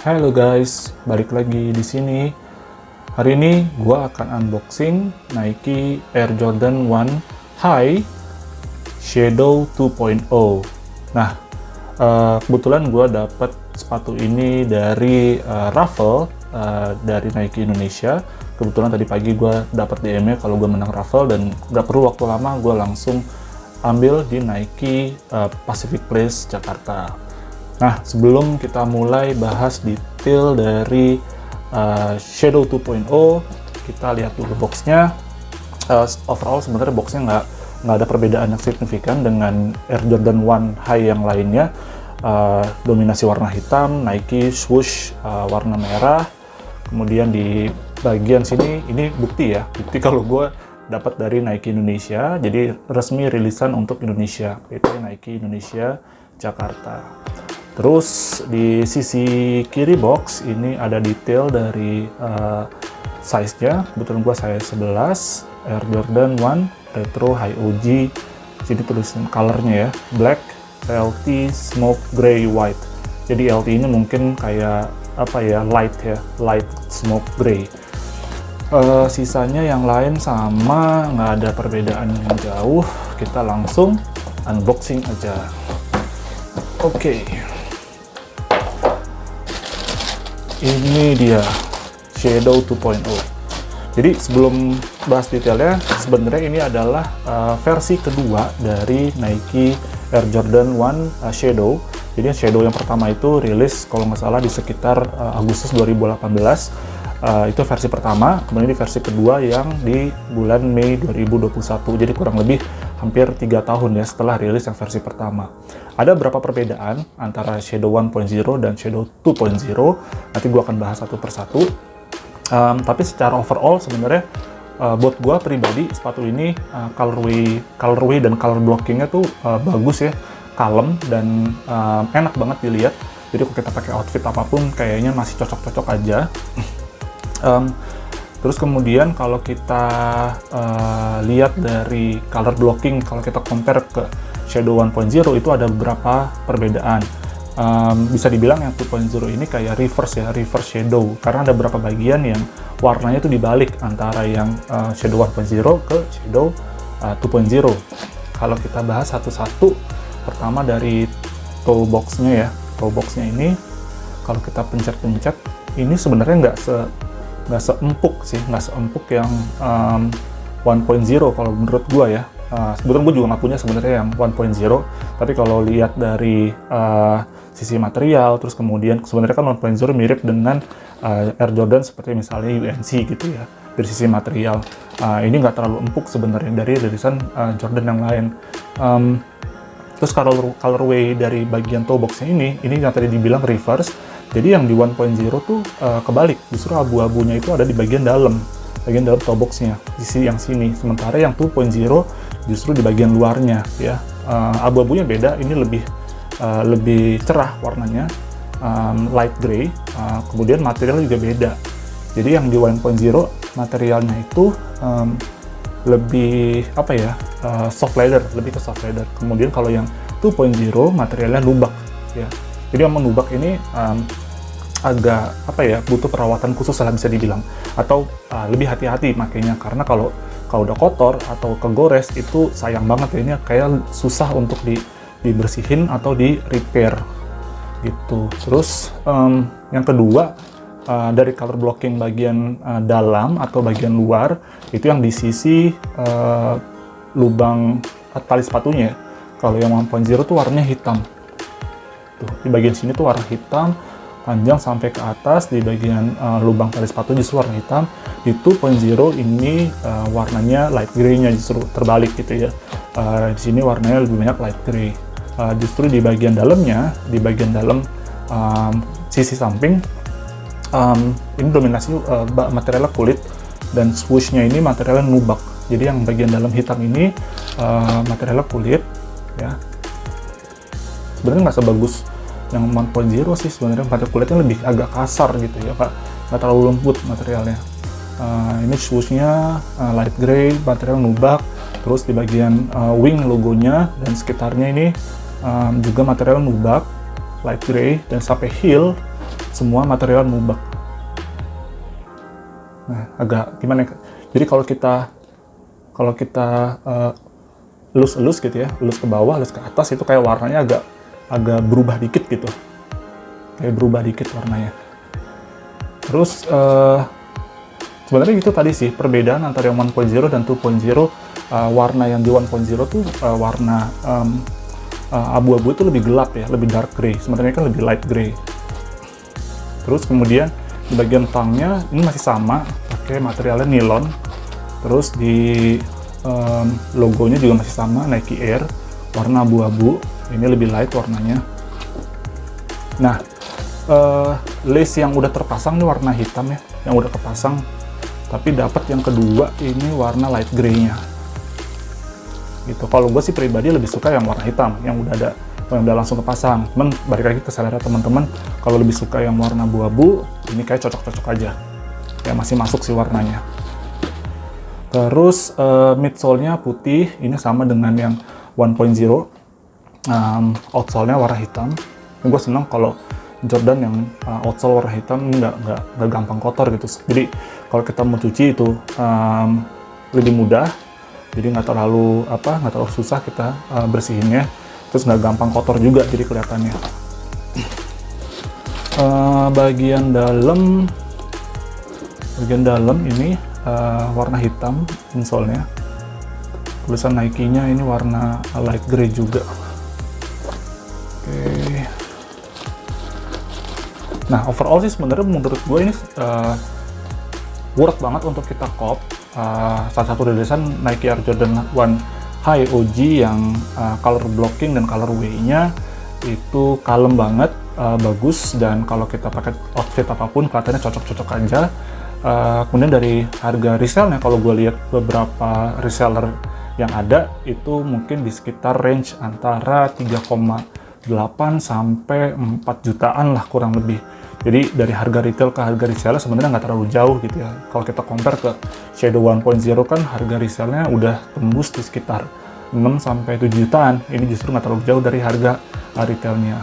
Halo guys, balik lagi di sini. Hari ini gua akan unboxing Nike Air Jordan 1 High Shadow 2.0. Nah, kebetulan gua dapat sepatu ini dari raffle dari Nike Indonesia. Kebetulan tadi pagi gua dapat DM-nya kalau gua menang raffle dan nggak perlu waktu lama, gua langsung ambil di Nike Pacific Place Jakarta. Nah, sebelum kita mulai bahas detail dari Shadow 2.0, kita lihat dulu boxnya. Overall sebenarnya boxnya nggak ada perbedaan yang signifikan dengan Air Jordan 1 High yang lainnya. Dominasi warna hitam, Nike swoosh warna merah. Kemudian di bagian sini, ini bukti kalau gue dapat dari Nike Indonesia. Jadi resmi rilisan untuk Indonesia, PT Nike Indonesia Jakarta. Terus di sisi kiri box ini ada detail dari size-nya. Kebetulan gua size 11, Air Jordan 1 Retro High OG. Sini tulisan colornya ya, black, LT, smoke gray, white. Jadi LT ini mungkin kayak apa ya, light smoke gray. Sisanya yang lain sama, nggak ada perbedaan yang jauh. Kita langsung unboxing aja. Oke. Ini dia Shadow 2.0. Jadi sebelum bahas detailnya, sebenarnya ini adalah versi kedua dari Nike Air Jordan 1 Shadow. Jadi Shadow yang pertama itu rilis kalau nggak salah di sekitar Agustus 2018. Itu versi pertama. Kemudian ini versi kedua yang di bulan Mei 2021. Jadi kurang lebih hampir 3 tahun ya setelah rilis yang versi pertama. Ada beberapa perbedaan antara Shadow 1.0 dan Shadow 2.0. Nanti gue akan bahas satu persatu. Tapi secara overall sebenarnya buat gue pribadi sepatu ini colorway dan color blockingnya tuh bagus ya, kalem dan enak banget dilihat. Jadi kalau kita pakai outfit apapun kayaknya masih cocok-cocok aja. Terus kemudian kalau kita lihat dari color blocking, kalau kita compare ke Shadow 1.0 itu ada beberapa perbedaan. Bisa dibilang yang 2.0 ini kayak reverse shadow, karena ada beberapa bagian yang warnanya itu dibalik antara yang Shadow 1.0 ke Shadow 2.0. Kalau kita bahas satu-satu, pertama dari toe box-nya ya. Toe box-nya ini kalau kita pencet-pencet, ini sebenarnya nggak seempuk yang 1.0 kalau menurut gua ya. Sebetulnya gue juga nggak punya sebenarnya yang 1.0, tapi kalau lihat dari sisi material, terus kemudian sebenarnya kan 1.0 mirip dengan Air Jordan seperti misalnya UNC gitu ya, dari sisi material. Ini nggak terlalu empuk sebenarnya dari rilisan Jordan yang lain. Terus colorway dari bagian toe boxnya ini yang tadi dibilang reverse. Jadi yang di 1.0 tuh kebalik, justru abu-abunya itu ada di bagian dalam toe boxnya, di sisi yang sini. Sementara yang 2.0 justru di bagian luarnya ya. Abu-abunya beda, ini lebih cerah warnanya, light gray. Kemudian materialnya juga beda. Jadi yang di 1.0 materialnya itu lebih soft leather, lebih ke soft leather. Kemudian kalau yang 2.0 materialnya lubak ya. Jadi yang menubak ini agak butuh perawatan khusus lah bisa dibilang, atau lebih hati-hati makanya, karena kalau udah kotor atau kegores itu sayang banget ya, ini kayak susah untuk dibersihin atau di repair gitu. Terus yang kedua dari color blocking bagian dalam atau bagian luar itu yang di sisi lubang tali sepatunya. Kalau yang 1.0 tuh warnanya hitam. Tuh, di bagian sini tuh warna hitam panjang sampai ke atas, di bagian lubang tali sepatu justru warna hitam. Di 2.0 ini warnanya light gray-nya justru terbalik gitu ya. Di sini warnanya lebih banyak light gray. Justru di bagian dalamnya, di bagian dalam sisi samping, ini dominasi materialnya kulit, dan swoosh-nya ini materialnya nubak. Jadi yang bagian dalam hitam ini materialnya kulit ya. Sebenarnya nggak sebagus yang 1.0 sih sebenarnya, material kulitnya lebih agak kasar gitu ya, nggak terlalu lembut materialnya. Ini swoosh-nya light gray, material nubak. Terus di bagian wing logonya dan sekitarnya ini juga material nubak, light gray, dan sampai heel semua material nubuck. Nah, agak gimana ya? Jadi kalau kita elus-elus gitu ya, elus ke bawah, elus ke atas, itu kayak warnanya agak berubah dikit gitu. Kayak berubah dikit warnanya. Terus sebenarnya itu tadi sih perbedaan antara yang 1.0 dan 2.0. Warna yang di 1.0 tuh warna abu-abu itu lebih gelap ya, lebih dark gray. Sebenarnya kan lebih light gray. Terus kemudian di bagian tangnya ini masih sama, pakai materialnya nilon. Terus di logonya juga masih sama, Nike Air, warna abu-abu. Ini lebih light warnanya. Nah, lace yang udah terpasang ini warna hitam ya, yang udah kepasang. Tapi dapat yang kedua ini warna light gray-nya. Gitu. Kalau gue sih pribadi lebih suka yang warna hitam, yang udah langsung kepasang. Cuman balik lagi ke selera teman-teman, kalau lebih suka yang warna abu-abu, ini kayak cocok-cocok aja. Ya masih masuk sih warnanya. Terus midsole-nya putih, ini sama dengan yang 1.0. Outsole-nya warna hitam. Gue senang kalau Jordan yang outsole warna hitam ini nggak gampang kotor gitu. Jadi kalau kita mau cuci itu lebih mudah. Jadi nggak terlalu susah kita bersihinnya. Terus nggak gampang kotor juga jadi kelihatannya. Bagian dalam ini warna hitam insole-nya. Tulisan Nike-nya ini warna light gray juga. Oke. Nah, overall sih sebenarnya menurut gue ini worth banget untuk kita cop. Salah satu rilisan Nike Air Jordan 1 High OG yang color blocking dan colorway-nya itu kalem banget, bagus, dan kalau kita pakai outfit apapun kelihatannya cocok-cocok aja. Kemudian dari harga resellnya, kalau gue lihat beberapa reseller yang ada itu mungkin di sekitar range antara 3,8 sampai 4 jutaan lah kurang lebih. Jadi dari harga retail ke harga reseller sebenarnya nggak terlalu jauh gitu ya. Kalau kita compare ke Shadow 1.0 kan harga resellnya udah tembus di sekitar 6 sampai 7 jutaan. Ini justru nggak terlalu jauh dari harga retailnya.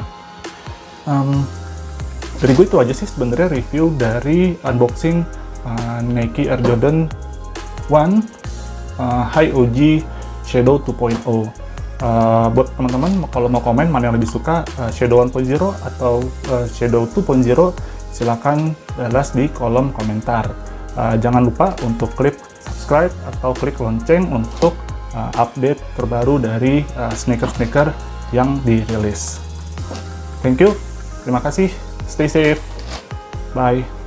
Dari gue itu aja sih sebenarnya review dari unboxing Nike Air Jordan 1 High OG Shadow 2.0. Buat teman-teman kalau mau komen mana yang lebih suka, Shadow 1.0 atau Shadow 2.0, silakan balas di kolom komentar. Jangan lupa untuk klik subscribe atau klik lonceng untuk update terbaru dari sneaker-sneaker yang dirilis. Thank you, terima kasih, stay safe, bye.